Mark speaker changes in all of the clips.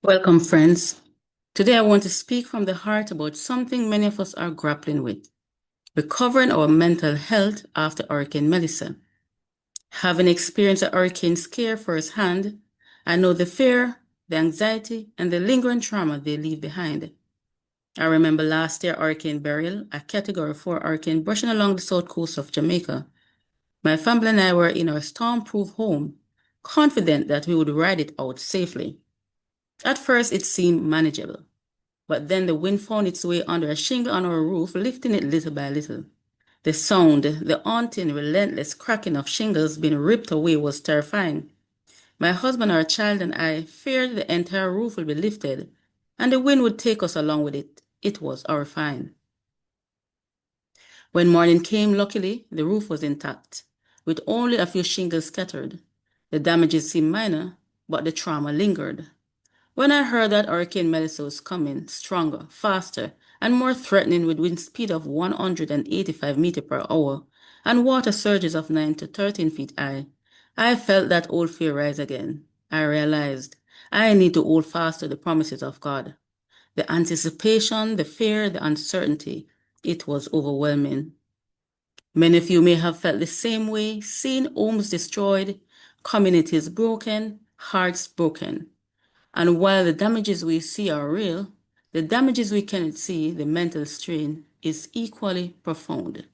Speaker 1: Welcome, friends. Today, I want to speak from the heart about something many of us are grappling with: recovering our mental health after Hurricane Melissa. Having experienced a hurricane scare firsthand, I know the fear, the anxiety, and the lingering trauma they leave behind. I remember last year Hurricane Beryl, a Category 4 hurricane brushing along the south coast of Jamaica. My family and I were in our storm-proof home, confident that we would ride it out safely. At first, it seemed manageable. But then the wind found its way under a shingle on our roof, lifting it little by little. The sound, the haunting, relentless cracking of shingles being ripped away was terrifying. My husband, our child, and I feared the entire roof would be lifted, and the wind would take us along with it. It was horrifying. When morning came, luckily, the roof was intact, with only a few shingles scattered. The damages seemed minor, but the trauma lingered. When I heard that Hurricane Melissa was coming, stronger, faster, and more threatening with wind speed of 185 meters per hour and water surges of 9 to 13 feet high, I felt that old fear rise again. I realized I need to hold fast to the promises of God. The anticipation, the fear, the uncertainty, it was overwhelming. Many of you may have felt the same way, seeing homes destroyed, communities broken, hearts broken. And while the damages we see are real, the damages we cannot see, the mental strain, is equally profound.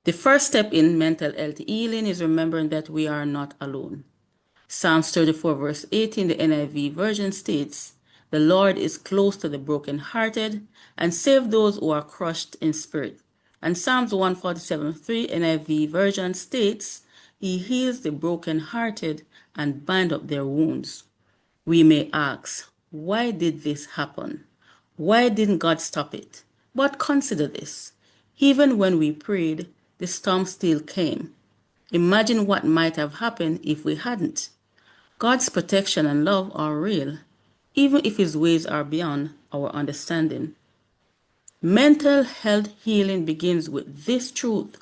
Speaker 1: The first step in mental health healing is remembering that we are not alone. Psalms 34, verse 18, the NIV version states, "The Lord is close to the brokenhearted and save those who are crushed in spirit." And Psalms 147, 3 NIV version states, "He heals the brokenhearted and bind up their wounds." We may ask, why did this happen? Why didn't God stop it? But consider this. Even when we prayed, the storm still came. Imagine what might have happened if we hadn't. God's protection and love are real, even if His ways are beyond our understanding. Mental health healing begins with this truth: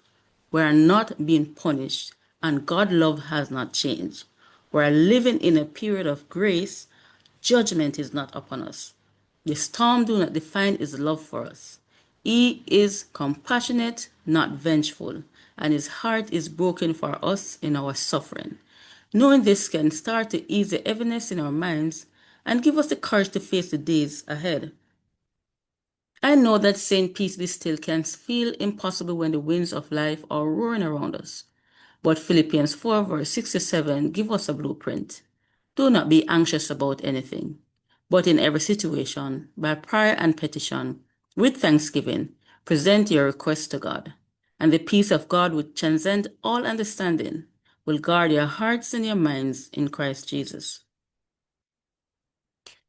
Speaker 1: we are not being punished, and God's love has not changed. We are living in a period of grace. Judgment is not upon us. The storm do not define His love for us. He is compassionate, not vengeful, and His heart is broken for us in our suffering. Knowing this can start to ease the heaviness in our minds and give us the courage to face the days ahead. I know that saying peace be still can feel impossible when the winds of life are roaring around us. But Philippians 4 verse 6 to 7 give us a blueprint. Do not be anxious about anything, but in every situation, by prayer and petition, with thanksgiving, present your requests to God. And the peace of God, which transcends all understanding, will guard your hearts and your minds in Christ Jesus.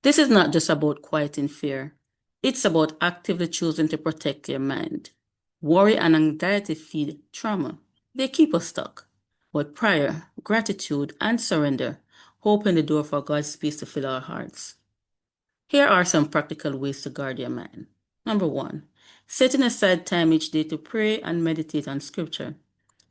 Speaker 1: This is not just about quieting fear. It's about actively choosing to protect your mind. Worry and anxiety feed trauma. They keep us stuck. But prayer, gratitude, and surrender open the door for God's peace to fill our hearts. Here are some practical ways to guard your mind. Number 1, setting aside time each day to pray and meditate on scripture.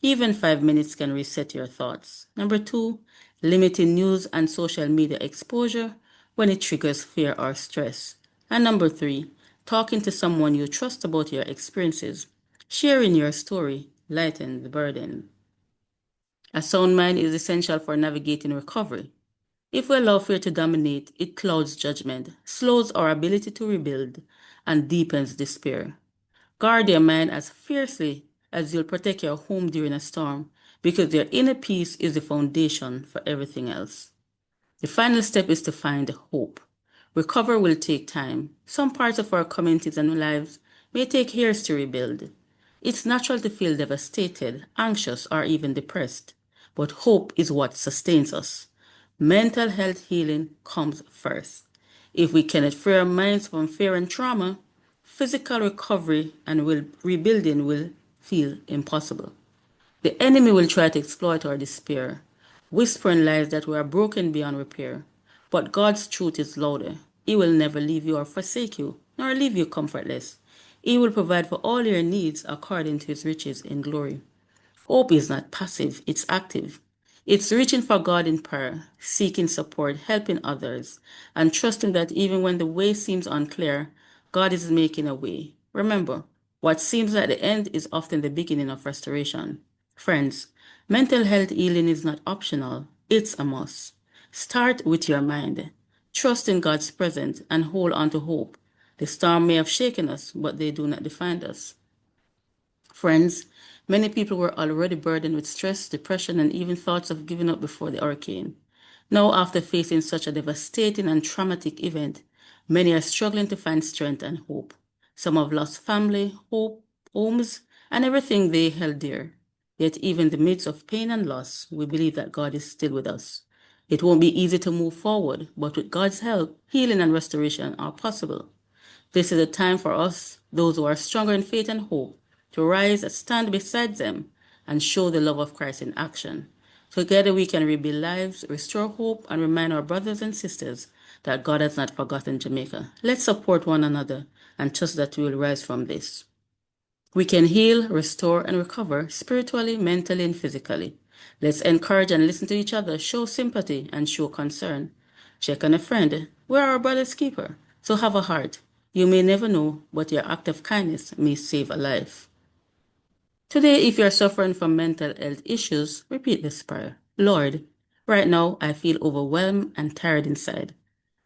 Speaker 1: Even 5 minutes can reset your thoughts. Number 2, limiting news and social media exposure when it triggers fear or stress. And number 3, talking to someone you trust about your experiences. Sharing your story lightens the burden. A sound mind is essential for navigating recovery. If we allow fear to dominate, it clouds judgment, slows our ability to rebuild, and deepens despair. Guard your mind as fiercely as you'll protect your home during a storm, because your inner peace is the foundation for everything else. The final step is to find hope. Recovery will take time. Some parts of our communities and lives may take years to rebuild. It's natural to feel devastated, anxious, or even depressed, but hope is what sustains us. Mental health healing comes first. If we cannot free our minds from fear and trauma, physical recovery and rebuilding will feel impossible. The enemy will try to exploit our despair, whispering lies that we are broken beyond repair. But God's truth is louder. He will never leave you or forsake you, nor leave you comfortless. He will provide for all your needs according to His riches in glory. Hope is not passive, it's active. It's reaching for God in prayer, seeking support, helping others, and trusting that even when the way seems unclear, God is making a way. Remember, what seems like the end is often the beginning of restoration. Friends, mental health healing is not optional, it's a must. Start with your mind. Trust in God's presence and hold on to hope. The storm may have shaken us, but they do not define us. Friends, many people were already burdened with stress, depression, and even thoughts of giving up before the hurricane. Now, after facing such a devastating and traumatic event, many are struggling to find strength and hope. Some have lost family, hope, homes, and everything they held dear. Yet, even in the midst of pain and loss, we believe that God is still with us. It won't be easy to move forward, but with God's help, healing and restoration are possible. This is a time for us, those who are stronger in faith and hope, to rise and stand beside them and show the love of Christ in action. Together we can rebuild lives, restore hope, and remind our brothers and sisters that God has not forgotten Jamaica. Let's support one another and trust that we will rise from this. We can heal, restore, and recover spiritually, mentally, and physically. Let's encourage and listen to each other, show sympathy, and show concern. Check on a friend. We're our brother's keeper. So have a heart. You may never know, but your act of kindness may save a life. Today, if you're suffering from mental health issues, repeat this prayer. Lord, right now I feel overwhelmed and tired inside.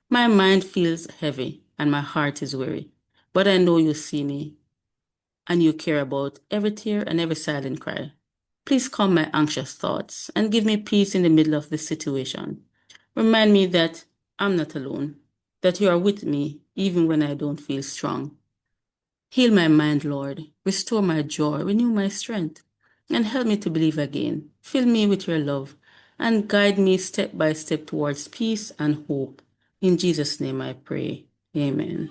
Speaker 1: My mind feels heavy and my heart is weary. But I know you see me and you care about every tear and every silent cry. Please calm my anxious thoughts and give me peace in the middle of this situation. Remind me that I'm not alone, that you are with me even when I don't feel strong. Heal my mind, Lord. Restore my joy, renew my strength, and help me to believe again. Fill me with your love and guide me step by step towards peace and hope. In Jesus' name I pray. Amen.